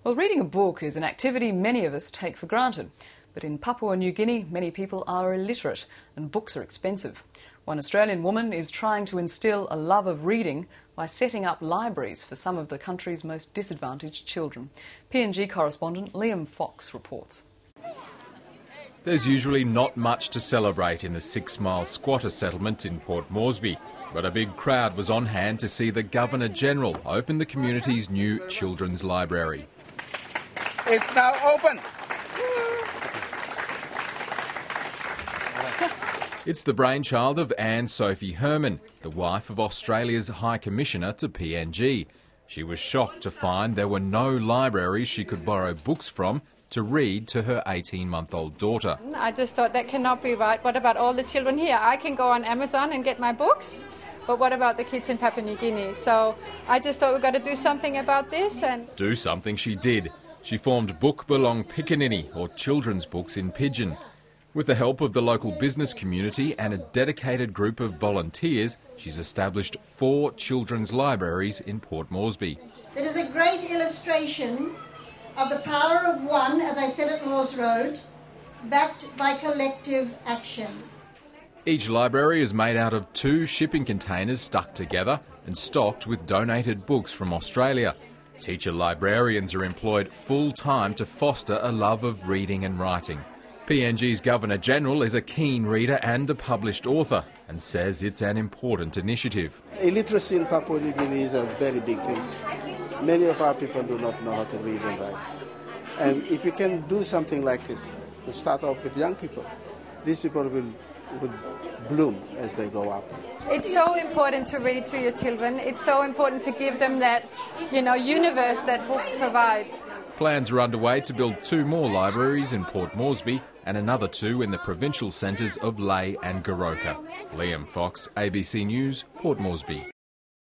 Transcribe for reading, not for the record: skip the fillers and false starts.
Well, reading a book is an activity many of us take for granted. But in Papua New Guinea, many people are illiterate and books are expensive. One Australian woman is trying to instil a love of reading by setting up libraries for some of the country's most disadvantaged children. PNG correspondent Liam Fox reports. There's usually not much to celebrate in the 6-mile squatter settlement in Port Moresby, but a big crowd was on hand to see the Governor-General open the community's new children's library. It's now open! It's the brainchild of Anne-Sophie Herman, the wife of Australia's High Commissioner to PNG. She was shocked to find there were no libraries she could borrow books from to read to her 18-month-old daughter. I just thought that cannot be right. What about all the children here? I can go on Amazon and get my books, but what about the kids in Papua New Guinea? So I just thought we've got to do something about this. And do something she did. She formed Buk bilong Pikinini, or children's books in Pidgin. With the help of the local business community and a dedicated group of volunteers, she's established 4 children's libraries in Port Moresby. It is a great illustration of the power of one, as I said at Laws Road, backed by collective action. Each library is made out of 2 shipping containers stuck together and stocked with donated books from Australia. Teacher librarians are employed full-time to foster a love of reading and writing. PNG's Governor-General is a keen reader and a published author and says it's an important initiative. Illiteracy in Papua New Guinea is a very big thing. Many of our people do not know how to read and write. And if we can do something like this, to start off with young people, these people will bloom as they go up. it's so important to read to your children. It's so important to give them that, universe that books provide. Plans are underway to build 2 more libraries in Port Moresby and another 2 in the provincial centres of Lae and Goroka. Liam Fox, ABC News, Port Moresby.